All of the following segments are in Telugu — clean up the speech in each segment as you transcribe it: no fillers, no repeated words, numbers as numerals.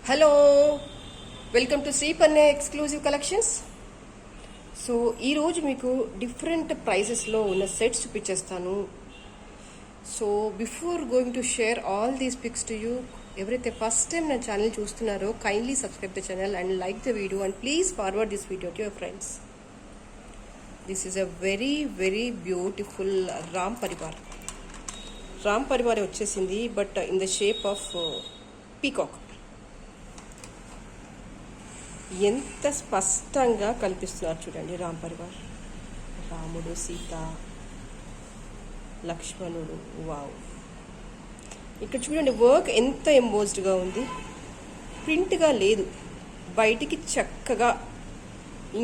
హలో, వెల్కమ్ టు శ్రీ పన్నే ఎక్స్క్లూజివ్ కలెక్షన్స్. సో ఈరోజు మీకు డిఫరెంట్ ప్రైజెస్లో ఉన్న సెట్స్ చూపించేస్తాను. So before going to share all these pics to you, ఎవరైతే ఫస్ట్ టైం నా ఛానల్ చూస్తున్నారో kindly subscribe the channel and like the video and please forward this video to your friends. This is a very very beautiful Ram Parivar వచ్చేసింది, but in the shape of peacock. ఎంత స్పష్టంగా కనిపిస్తున్నారు చూడండి. రామ్ పరివార్, రాముడు, సీత, లక్ష్మణుడు. వావ్, ఇక్కడ చూడండి వర్క్ ఎంత ఎంబోజ్డ్గా ఉంది. ప్రింట్గా లేదు, బయటికి చక్కగా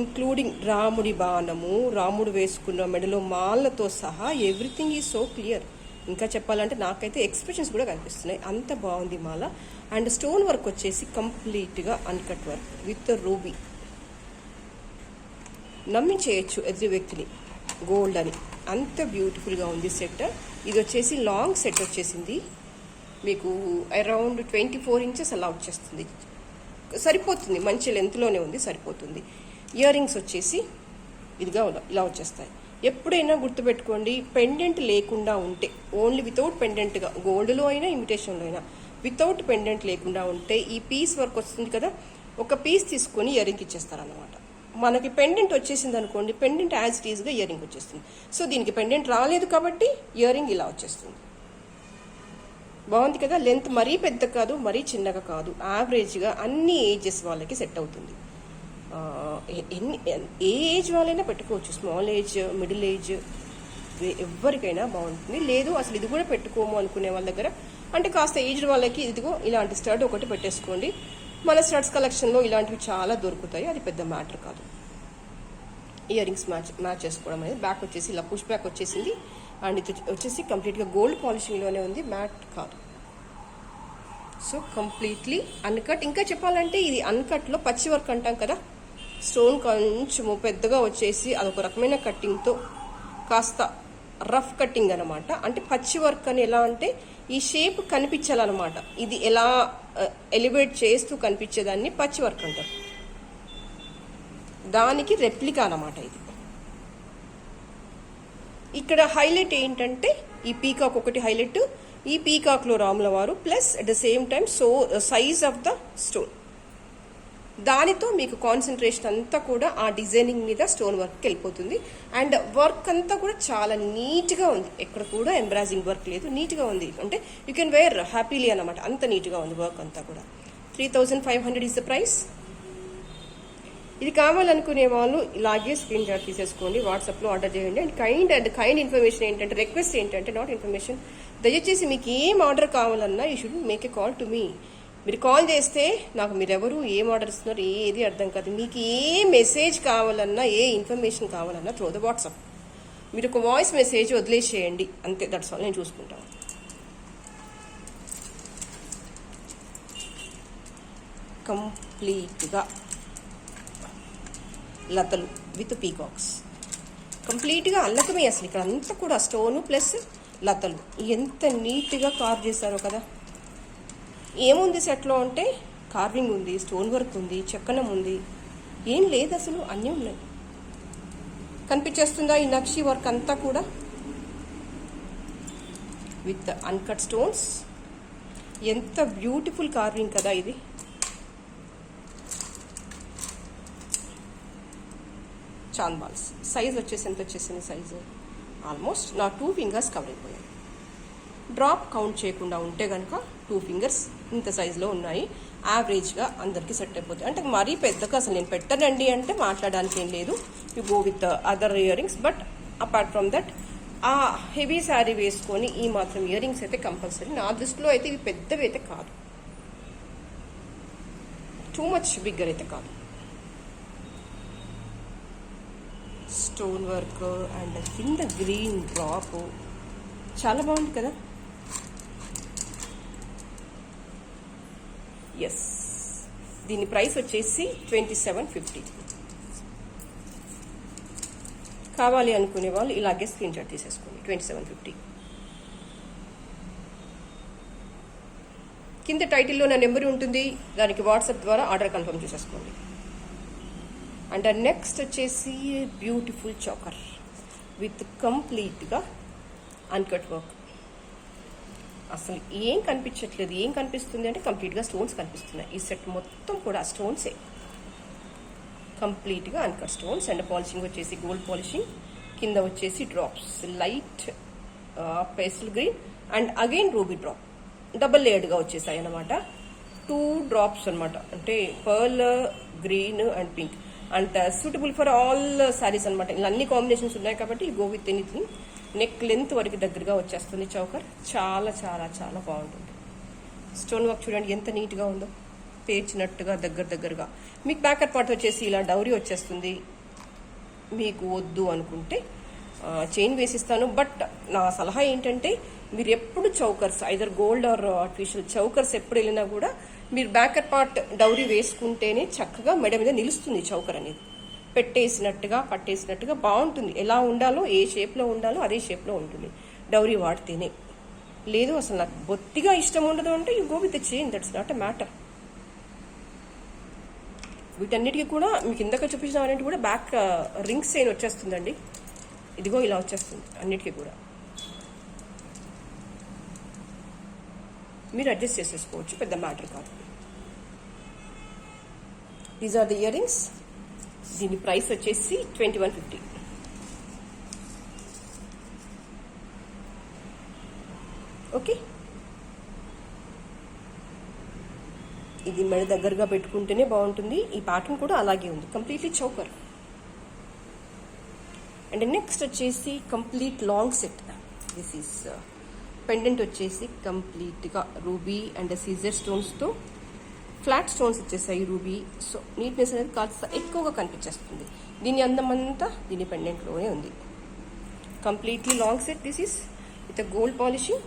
ఇంక్లూడింగ్ రాముడి బాణము, రాముడు వేసుకున్న మెడలో మాలతో సహా ఎవ్రీథింగ్ ఈజ్ సో క్లియర్. ఇంకా చెప్పాలంటే నాకైతే ఎక్స్ప్రెషన్స్ కూడా కనిపిస్తున్నాయి, అంత బాగుంది మాల. అండ్ స్టోన్ వర్క్ వచ్చేసి కంప్లీట్గా అన్కట్ వర్క్ విత్ రూబీ. నమ్మించేయచ్చు ఎదురు వ్యక్తిని గోల్డ్ అని, అంత బ్యూటిఫుల్గా ఉంది సెట్. ఇది వచ్చేసి లాంగ్ సెట్ వచ్చేసింది, మీకు అరౌండ్ 24 ఇంచెస్ అలా వచ్చేస్తుంది. సరిపోతుంది, మంచి లెంత్లోనే ఉంది, సరిపోతుంది. ఇయర్ రింగ్స్ వచ్చేసి ఇదిగా ఇలా వచ్చేస్తాయి. ఎప్పుడైనా గుర్తుపెట్టుకోండి, పెండెంట్ లేకుండా ఉంటే, ఓన్లీ వితౌట్ పెండెంట్గా, గోల్డ్లో అయినా ఇమిటేషన్లో అయినా వితౌట్ పెండెంట్ లేకుండా ఉంటే ఈ పీస్ వర్క్ వస్తుంది కదా, ఒక పీస్ తీసుకొని ఇయర్ రింగ్ ఇచ్చేస్తారనమాట. మనకి పెండెంట్ వచ్చేసింది అనుకోండి, పెండెంట్ యాజ్ ఇట్ ఈజ్గా ఇయర్ రింగ్ వచ్చేస్తుంది. సో దీనికి పెండెంట్ రాలేదు కాబట్టి ఇయర్ రింగ్ ఇలా వచ్చేస్తుంది. బాగుంది కదా. లెంత్ మరీ పెద్ద కాదు, మరీ చిన్నగా కాదు, యావరేజ్గా అన్ని ఏజెస్ వాళ్ళకి సెట్ అవుతుంది. ఏ ఏజ్ వాళ్ళైనా పెట్టుకోవచ్చు, స్మాల్ ఏజ్, మిడిల్ ఏజ్, ఎవరికైనా బాగుంటుంది. లేదు అసలు ఇది కూడా పెట్టుకోము అనుకునే వాళ్ళ దగ్గర, అంటే కాస్త ఏజ్డ్ వాళ్ళకి ఇదిగో ఇలాంటి స్టడ్ ఒకటి పెట్టేసుకోండి. మన స్టడ్స్ కలెక్షన్లో ఇలాంటివి చాలా దొరుకుతాయి, అది పెద్ద మ్యాటర్ కాదు. ఇయర్ రింగ్స్ మ్యాచ్ చేసుకోవడం అనేది. బ్యాక్ వచ్చేసి ఇలా పుష్ బ్యాక్ వచ్చేసింది, అండ్ ఇది వచ్చేసి కంప్లీట్గా గోల్డ్ పాలిషింగ్లోనే ఉంది, మ్యాట్ కాదు. So completely uncut. ఇంకా చెప్పాలంటే ఇది అన్కట్లో పచ్చి వర్క్ అంటాం కదా, స్టోన్ కొంచెము పెద్దగా వచ్చేసి అదొక రకమైన కట్టింగ్తో కాస్త రఫ్ కట్టింగ్ అనమాట. అంటే పచ్చి వర్క్ అని ఎలా అంటే ఈ షేప్ కనిపించాలన్నమాట, ఇది ఎలా ఎలివేట్ చేస్తూ కనిపించేదాన్ని పచ్చి వర్క్ అంటారు. దానికి రెప్లికా అనమాట ఇది. ఇక్కడ హైలైట్ ఏంటంటే ఈ పీకాక్ ఒకటి హైలైట్. ఈ పీకాక్లో రాముల వారు plus at the same time size of the stone, దానితో మీకు కాన్సన్ట్రేషన్ అంతా కూడా ఆ డిజైనింగ్ మీద స్టోన్ వర్క్కి వెళ్ళిపోతుంది. అండ్ వర్క్ అంతా కూడా చాలా నీట్గా ఉంది, ఎక్కడ కూడా ఎంబ్రాజింగ్ వర్క్ లేదు, నీట్గా ఉంది. అంటే యూ కెన్ వేర్ హ్యాపీలీ అనమాట, అంత నీట్గా ఉంది వర్క్ అంతా కూడా. 3500 ఈజ్ ద ప్రైస్. ఇది కావాలనుకునే వాళ్ళు ఇలాగే స్క్రీన్ షాట్ తీసేసుకోండి, వాట్సాప్లో ఆర్డర్ చేయండి. అండ్ కైండ్ ఇన్ఫర్మేషన్ ఏంటంటే, రిక్వెస్ట్ ఏంటంటే, నాట్ ఇన్ఫర్మేషన్, దయచేసి మీకు ఏం ఆర్డర్ కావాలన్నా you should make a call to me. మీరు కాల్ చేస్తే నాకు మీరెవరు, ఏం ఆర్డర్ ఇస్తున్నారు, ఏది అర్థం కాదు. మీకు ఏ మెసేజ్ కావాలన్నా, ఏ ఇన్ఫర్మేషన్ కావాలన్నా త్రూ ద వాట్సాప్. మీరు ఒక వాయిస్ మెసేజ్ వదిలేసేయండి, అంతే, దట్స్ ఆల్. నేను చూసుకుంటాను. కంప్లీట్గా లతలు విత్ పీకాక్స్, కంప్లీట్గా అల్లకమే. అసలు ఇక్కడ అంతా కూడా స్టోను ప్లస్ లతలు ఎంత నీట్గా కార్వ్ చేశారో కదా. ఏముంది సెట్లో అంటే కార్వింగ్ ఉంది, స్టోన్ వర్క్ ఉంది, చెక్కనం ఉంది, ఏం లేదు అసలు, అన్నీ ఉన్నాయి. కనిపించేస్తుందా ఈ నక్షి వర్క్ అంతా కూడా విత్ అన్కట్ స్టోన్స్. ఎంత బ్యూటిఫుల్ కార్వింగ్ కదా ఇది. చాంద్ బాల్స్ సైజ్ వచ్చేసి ఎంత వచ్చేసింది, సైజు ఆల్మోస్ట్ నా 2 ఫింగర్స్ కవర్ అయిపోయాయి. డ్రాప్ కౌంట్ చేయకుండా ఉంటే కనుక 2 ఫింగర్స్ ఇంత సైజులో ఉన్నాయి. యావరేజ్గా అందరికీ సెట్ అయిపోతుంది. అంటే మరీ పెద్దగా అసలు నేను పెట్టనండి అంటే మాట్లాడడానికి ఏం లేదు, you go with other ear rings. But apart from that ఆ హెవీ శారీ వేసుకొని ఈ మాత్రం ఇయర్ రింగ్స్ అయితే కంపల్సరీ. నా దృష్టిలో అయితే ఇవి పెద్దవి అయితే కాదు, టూ మచ్ బిగ్గర్ అయితే కాదు. స్టోన్ వర్క్ అండ్ కింద గ్రీన్ డ్రాప్ చాలా బాగుంది కదా. ఎస్, దీని ప్రైస్ వచ్చేసి 2750. కావాలి అనుకునే వాళ్ళు ఇలాగే స్క్రీన్ షాట్ తీసేసుకోండి. 2750. కింద టైటిల్లో నా నెంబర్ ఉంటుంది, దానికి వాట్సాప్ ద్వారా ఆర్డర్ కన్ఫర్మ్ చేసేసుకోండి. అండ్ నెక్స్ట్ వచ్చేసి బ్యూటిఫుల్ చోకర్ విత్ కంప్లీట్గా అన్కట్ వర్క్. అసలు ఏం కనిపించట్లేదు, ఏం కనిపిస్తుంది అంటే కంప్లీట్గా స్టోన్స్ కనిపిస్తున్నాయి. ఈ సెట్ మొత్తం కూడా స్టోన్సే, కంప్లీట్గా అన్కట్ స్టోన్స్. అండ్ పాలిషింగ్ వచ్చేసి గోల్డ్ పాలిషింగ్, కింద వచ్చేసి drops light pastel green and again ruby drop, double లేయర్డ్గా వచ్చేసాయి అన్నమాట. 2 డ్రాప్స్ అనమాట, అంటే pearl green and pink. And suitable for all saris అనమాట. ఇలా అన్ని కాంబినేషన్స్ ఉన్నాయి కాబట్టి go with anything. Neck length వరకు దగ్గరగా వచ్చేస్తుంది చౌకర్. చాలా చాలా చాలా బాగుంటుంది. స్టోన్ వర్క్ చూడండి ఎంత నీట్గా ఉందో, పేర్చినట్టుగా దగ్గరగా. మీకు బ్యాకర్ పార్ట్ వచ్చేసి ఇలా డౌరీ వచ్చేస్తుంది. మీకు వద్దు అనుకుంటే చైన్ వేసిస్తాను. బట్ నా సలహా ఏంటంటే మీరు ఎప్పుడు chokers either gold or artificial chokers ఎప్పుడు వెళ్ళినా కూడా మీరు బ్యాకర్ పార్ట్ డౌరీ వేసుకుంటేనే చక్కగా మెడ మీద నిలుస్తుంది చౌకర్ అనేది. పట్టేసినట్టుగా బాగుంటుంది. ఎలా ఉండాలో, ఏ షేప్లో ఉండాలో అదే షేప్లో ఉంటుంది డౌరీ వాడితేనే. లేదు అసలు నాకు బొత్తిగా ఇష్టం ఉండదు అంటే you go with the chain, that's not a matter. వీటన్నిటికీ కూడా మీకు ఇందాక చూపించిన అన్నింటి కూడా బ్యాక్ రింగ్స్ చైన్ వచ్చేస్తుందండి. ఇదిగో ఇలా వచ్చేస్తుంది అన్నిటికీ కూడా. మీరు అడ్జస్ట్ చేసేసుకోవచ్చు, పెద్ద మ్యాటర్ కాదు. These are the ear rings. దీని ప్రైస్ వచ్చేసి 2150. ఓకే, ఇది మెడ దగ్గరగా పెట్టుకుంటేనే బాగుంటుంది. ఈ ప్యాటర్న్ కూడా అలాగే ఉంది, కంప్లీట్లీ చౌకర్. అండ్ నెక్స్ట్ వచ్చేసి complete long set. This is pendant వచ్చేసి కంప్లీట్గా రూబీ అండ్ సీజర్ స్టోన్స్తో ఫ్లాట్ స్టోన్స్ వచ్చేసాయి రూబీ. సో నీట్నెస్ అనేది కాస్త ఎక్కువగా కనిపించేస్తుంది. దీని అందమంతా దీని పెండెంట్లోనే ఉంది. Completely long set. This is with gold polishing.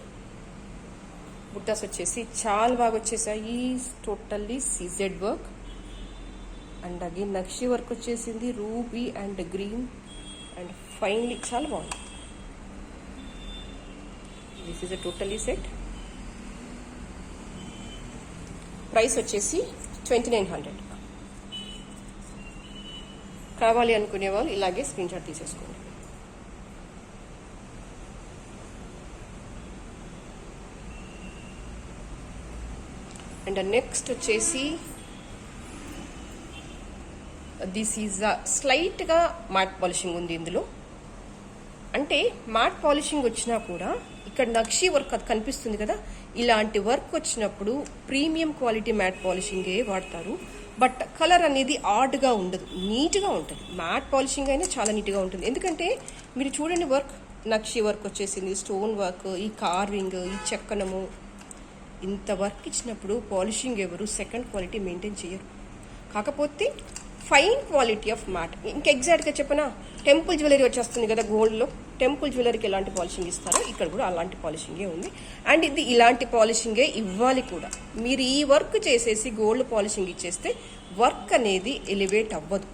బుట్టాస్ వచ్చేసి చాలా బాగా వచ్చేసాయి, totally CZ work. And again నక్షి వర్క్ వచ్చేసింది, ruby and green and finally చాలా బాగుంది. This is a totally set. Price వచ్చేసి 2900. కావాలి అనుకునే వాళ్ళు ఇలాగే స్క్రీన్ షాట్ తీసేసుకోండి. అండ్ నెక్స్ట్ వచ్చేసి దిస్ ఈజ్ స్లైట్గా మ్యాట్ పాలిషింగ్ ఉంది ఇందులో. అంటే మ్యాట్ పాలిషింగ్ వచ్చినా కూడా ఇక్కడ నక్షి వర్క్ అది కనిపిస్తుంది కదా, ఇలాంటి వర్క్ వచ్చినప్పుడు ప్రీమియం క్వాలిటీ మ్యాట్ పాలిషింగే వాడతారు. బట్ కలర్ అనేది ఆడ్గా ఉండదు, నీట్గా ఉంటుంది. మ్యాట్ పాలిషింగ్ అయినా చాలా నీట్గా ఉంటుంది. ఎందుకంటే మీరు చూడండి వర్క్, నక్షి వర్క్ వచ్చేసింది, స్టోన్ వర్క్, ఈ కార్వింగ్, ఈ చెక్కనము, ఇంత వర్క్ ఇచ్చినప్పుడు పాలిషింగ్ ఎవరు సెకండ్ క్వాలిటీ మెయింటైన్ చేయరు. కాకపోతే ఫైన్ క్వాలిటీ ఆఫ్ మ్యాట్. ఇంకా ఎగ్జాక్ట్గా చెప్పనా, టెంపుల్ జ్యువెలరీ వచ్చేస్తుంది కదా గోల్డ్లో, టెంపుల్ జ్యువెలరీకి ఎలాంటి పాలిషింగ్ ఇస్తారో ఇక్కడ కూడా అలాంటి పాలిషింగే ఉంది. అండ్ ఇది ఇలాంటి పాలిషింగే ఇవ్వాలి కూడా. మీరు ఈ వర్క్ చేసేసి గోల్డ్ పాలిషింగ్ ఇచ్చేస్తే వర్క్ అనేది ఎలివేట్ అవ్వదు.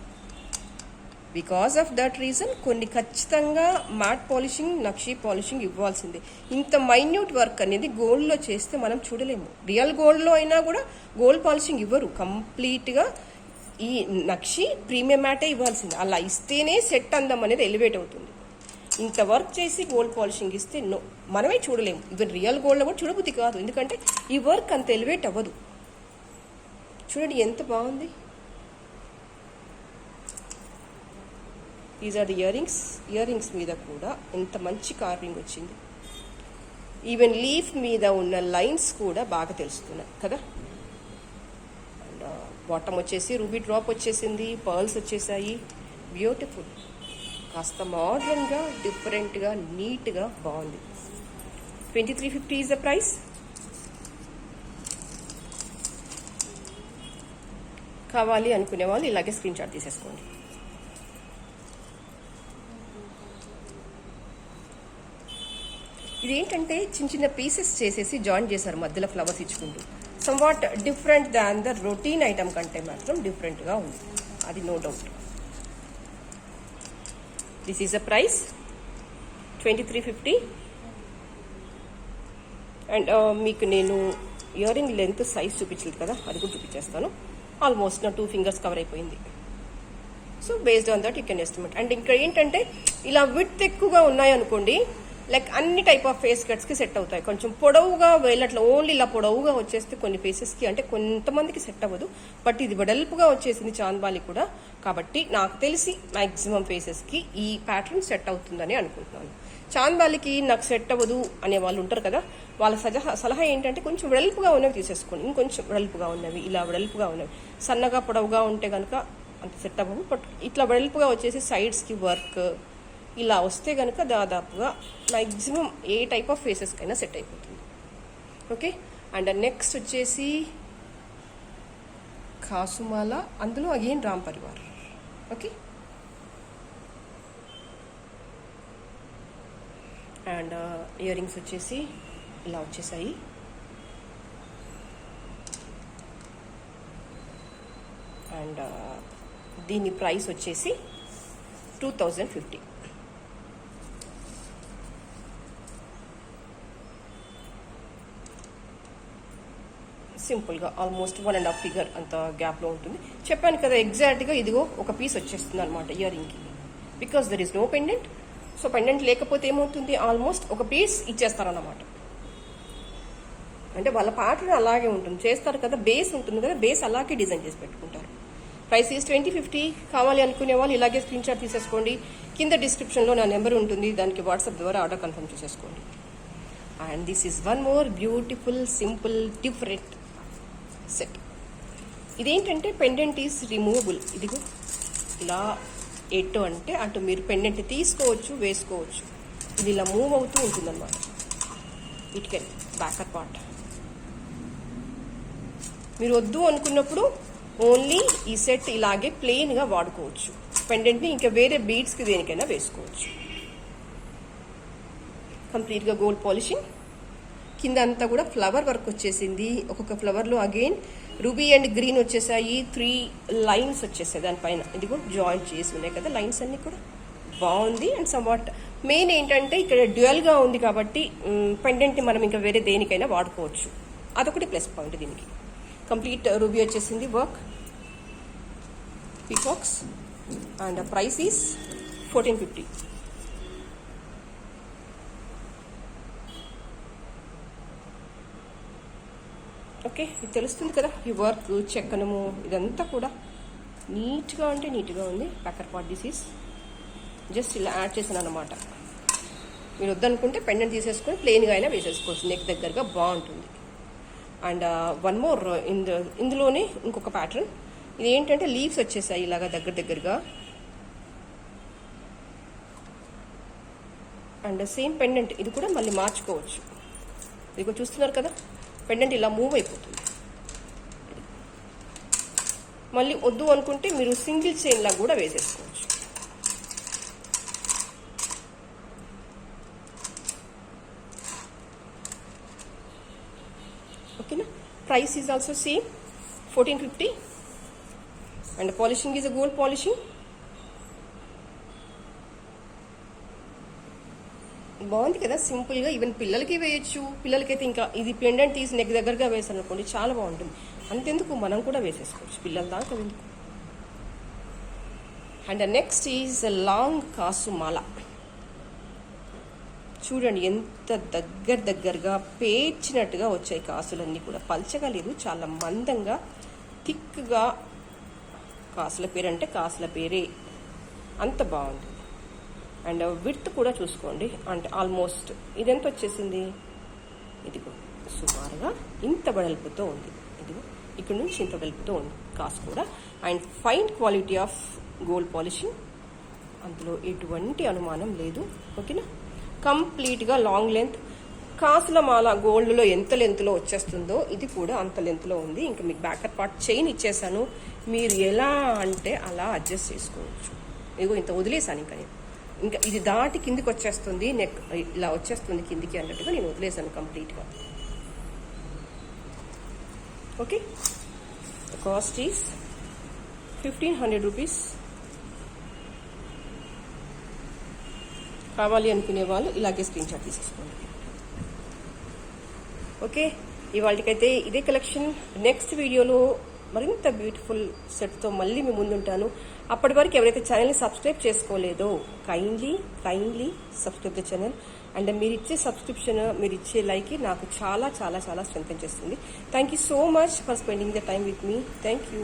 బికాస్ ఆఫ్ దట్ రీజన్ కొన్ని ఖచ్చితంగా మ్యాట్ పాలిషింగ్, నక్షి పాలిషింగ్ ఇవ్వాల్సిందే. ఇంత మైన్యూట్ వర్క్ అనేది గోల్డ్లో చేస్తే మనం చూడలేము. రియల్ గోల్డ్లో అయినా కూడా గోల్డ్ పాలిషింగ్ ఇవ్వరు, కంప్లీట్గా ఈ నక్షి ప్రీమియం మ్యాటే ఇవ్వాల్సింది. అలా ఇస్తేనే సెట్ అందం అనేది ఎలివేట్ అవుతుంది. ఇంత వర్క్ చేసి గోల్డ్ పాలిషింగ్ ఇస్తే నో, మనమే చూడలేము. ఈవెన్ రియల్ గోల్డ్లో కూడా చూడబుద్ధి కాదు, ఎందుకంటే ఈ వర్క్ అంత ఎలివేట్ అవ్వదు. చూడండి ఎంత బాగుంది. These are the ear rings. Ear rings మీద కూడా ఎంత మంచి కార్వింగ్ వచ్చింది. ఈవెన్ లీఫ్ మీద ఉన్న లైన్స్ కూడా బాగా తెలుస్తున్నాయి కదా. అండ్ బాటమ్ వచ్చేసి రూబీ డ్రాప్ వచ్చేసింది, పర్ల్స్ వచ్చేసాయి. బ్యూటిఫుల్, కాస్త మోడర్న్గా, డిఫరెంట్గా, నీట్గా బాగుంది. 2350 ఈజ్ ద ప్రైస్. కావాలి అనుకునే వాళ్ళు ఇలాగే స్క్రీన్ షాట్ తీసేసుకోండి. ఇదేంటంటే చిన్న చిన్న పీసెస్ చేసేసి జాయిన్ చేశారు, మధ్యలో ఫ్లవర్స్ ఇచ్చుకుంటూ. Somewhat different than the routine item కంటే మాత్రం డిఫరెంట్గా ఉంది, అది no doubt. This is a price 2350. And మీకు నేను ఇయర్ రింగ్ లెంత్ సైజ్ చూపించలేదు కదా, అది కూడా చూపించేస్తాను. ఆల్మోస్ట్ నా 2 ఫింగర్స్ కవర్ అయిపోయింది. So based on that you can estimate. And ఇంకా ఏంటంటే ఇలా విడ్త్ ఎక్కువగా ఉన్నాయనుకోండి, లైక్ అన్ని టైప్ ఆఫ్ ఫేస్ కట్స్కి సెట్ అవుతాయి. కొంచెం పొడవుగా వెళ్ళట్లా, ఓన్లీ ఇలా పొడవుగా వచ్చేస్తే కొన్ని ఫేసెస్కి అంటే కొంతమందికి సెట్ అవ్వదు. బట్ ఇది వెడల్పుగా వచ్చేసింది చాంద్బాలి కూడా, కాబట్టి నాకు తెలిసి మ్యాక్సిమం ఫేసెస్కి ఈ ప్యాటర్న్ సెట్ అవుతుందని అనుకుంటున్నాను. చాంద్బాలికి నాకు సెట్ అవ్వదు అనే వాళ్ళు ఉంటారు కదా, వాళ్ళ సలహా ఏంటంటే కొంచెం వెడల్పుగా ఉన్నవి తీసేసుకోండి. ఇంకొంచెం వెడల్పుగా ఉన్నవి, ఇలా వెడల్పుగా ఉన్నవి. సన్నగా పొడవుగా ఉంటే కనుక అంత సెట్ అవ్వవు. బట్ ఇట్లా వెడల్పుగా వచ్చేసి సైడ్స్కి వర్క్ ఇలా వస్తే కనుక దాదాపుగా మ్యాక్సిమం ఏ టైప్ ఆఫ్ ఫేసెస్కైనా సెట్ అయిపోతుంది. ఓకే. అండ్ నెక్స్ట్ వచ్చేసి కాసుమాల, అందులో again Ram Parivar. Okay. And ear rings వచ్చేసి ఇలా వచ్చేసాయి. అండ్ దీని ప్రైస్ వచ్చేసి 2050. సింపుల్గా ఆల్మోస్ట్ 1.5 ఫిగర్ అంత గ్యాప్లో ఉంటుంది. చెప్పాను కదా ఎగ్జాక్ట్గా ఇదిగో ఒక పీస్ వచ్చేస్తుంది అనమాట ఇయర్ రింగ్కి, because there is no pendant. So pendant లేకపోతే ఏమవుతుంది, ఆల్మోస్ట్ ఒక పీస్ ఇచ్చేస్తారన్నమాట. అంటే వాళ్ళ ప్యాటర్న్ అలాగే ఉంటుంది, చేస్తారు కదా, బేస్ ఉంటుంది కదా, బేస్ అలాగే డిజైన్ చేసి పెట్టుకుంటారు. Price is 2050. కావాలి అనుకునే వాళ్ళు ఇలాగే స్క్రీన్ షాట్ తీసేసుకోండి. కింద డిస్క్రిప్షన్లో నా నెంబర్ ఉంటుంది, దానికి వాట్సాప్ ద్వారా ఆర్డర్ కన్ఫర్మ్ చేసేసుకోండి. And this is one more beautiful simple different set. ఇదేంటంటే పెండెంట్ ఈస్ రిమూవబుల్. ఇదిగో ఇలా ఎటు అంటే అటు మీరు పెండెంట్ తీసుకోవచ్చు, వేసుకోవచ్చు. ఇది ఇలా మూవ్ అవుతూ ఉంటుంది అనమాట. ఇట్ కెన్ బ్యాకర్ పార్ట్ మీరు వద్దు అనుకున్నప్పుడు ఓన్లీ ఈ సెట్ ఇలాగే ప్లెయిన్గా వాడుకోవచ్చు. పెండెంట్ని ఇంకా వేరే బీడ్స్కి దేనికైనా వేసుకోవచ్చు. కంప్లీట్గా గోల్డ్ పాలిషింగ్, కింద అంతా కూడా ఫ్లవర్ వర్క్ వచ్చేసింది. ఒక్కొక్క ఫ్లవర్లో అగైన్ రూబీ అండ్ గ్రీన్ వచ్చేసాయి. 3 లైన్స్ వచ్చేసాయి దానిపైన. ఇదిగో జాయింట్ చేసి ఉన్నాయి కదా లైన్స్ అన్ని కూడా బాగుంది. అండ్ సమ్వాట్ మెయిన్ ఏంటంటే ఇక్కడ డ్యూయల్గా ఉంది కాబట్టి పెండెంట్ని మనం ఇంకా వేరే దేనికైనా వాడుకోవచ్చు. అదొకటి ప్లస్ పాయింట్ దీనికి. కంప్లీట్ రూబీ వచ్చేసింది, work peacocks. And price is 1450. Okay. ఇది తెలుస్తుంది కదా, ఈ వర్క్ చెక్కనము ఇదంతా కూడా నీట్గా అంటే నీట్గా ఉంది. ప్యాకర్ పార్ట్ డిసీజ్ జస్ట్ ఇలా యాడ్ చేశాను అనమాట. మీరు వద్దనుకుంటే పెండెంట్ తీసేసుకొని ప్లెయిన్గా అయినా వేసేసుకోవచ్చు, నెక్ దగ్గరగా బాగుంటుంది. అండ్ వన్ మోర్ ఇందులోనే ఇంకొక ప్యాటర్న్. ఇది ఏంటంటే లీవ్స్ వచ్చేసాయి ఇలాగా దగ్గరగా. అండ్ సేమ్ పెండెంట్ ఇది కూడా మళ్ళీ మార్చుకోవచ్చు. ఇదిగో చూస్తున్నారు కదా, పెండెంట్ ఇలా మూవ్ అయిపోతుంది. మళ్ళీ వద్దు అనుకుంటే మీరు సింగిల్ చైన్ లాగా కూడా వేసేసుకోవచ్చు. ఓకేనా. Price is also same 1450. And polishing is a gold polishing. బాగుంది కదా, సింపుల్గా. ఈవెన్ పిల్లలకి వేయచ్చు. పిల్లలకైతే ఇంకా ఇది పెండెంట్ తీసి నెక్ దగ్గరగా వేసాను అనుకోండి, చాలా బాగుంటుంది. అంతెందుకు మనం కూడా వేసేసుకోవచ్చు, పిల్లల దాకా ఎందుకు. అండ్ నెక్స్ట్ ఈజ్ లాంగ్ కాసు మాల. చూడండి ఎంత దగ్గరగా పేర్చినట్టుగా వచ్చాయి కాసులన్నీ కూడా. పల్చగా లేదు, చాలా మందంగా థిక్గా. కాసుల పేరు అంటే కాసుల పేరే, అంత బాగుంది. అండ్ విడ్త్ కూడా చూసుకోండి, అంటే ఆల్మోస్ట్ ఇదెంత వచ్చేసింది, ఇదిగో సుమారుగా ఇంత వెడల్పుతో ఉంది. ఇదిగో ఇక్కడ నుంచి ఇంత వెడల్పుతో ఉంది కాసు కూడా. And fine quality of gold polishing, అందులో ఎటువంటి అనుమానం లేదు. ఓకేనా. కంప్లీట్గా లాంగ్ లెంత్. కాసుల మాల గోల్డ్లో ఎంత లెంత్లో వచ్చేస్తుందో ఇది కూడా అంత లెంత్లో ఉంది. ఇంకా మీకు బ్యాకర్ పార్ట్ చైన్ ఇచ్చేసాను, మీరు ఎలా అంటే అలా అడ్జస్ట్ చేసుకోవచ్చు. ఇదిగో ఇంత వదిలేసాను, ఇంకా ఇది దాటి కిందికి వచ్చేస్తుంది, నెక్ ఇలా వచ్చేస్తుంది కిందికి అన్నట్టుగా నేను వదిలేసాను కంప్లీట్గా. ఓకే. Cost is 1500 rupees. కావాలి అనుకునే వాళ్ళు ఇలాగే స్క్రీన్ షాట్ తీసేసుకోండి. ఓకే. ఇవాళకైతే ఇదే కలెక్షన్. నెక్స్ట్ వీడియోలో మరింత బ్యూటిఫుల్ సెట్తో మళ్ళీ మీ ముందుంటాను. అప్పటి వరకు ఎవరైతే ఛానల్ని సబ్స్క్రైబ్ చేసుకోలేదో kindly subscribe the channel. And మీరు ఇచ్చే సబ్స్క్రిప్షన్, మీరు ఇచ్చే లైక్ నాకు చాలా చాలా చాలా స్ట్రెంగ్తన్ చేస్తుంది. Thank you so much for spending the time with me. Thank you.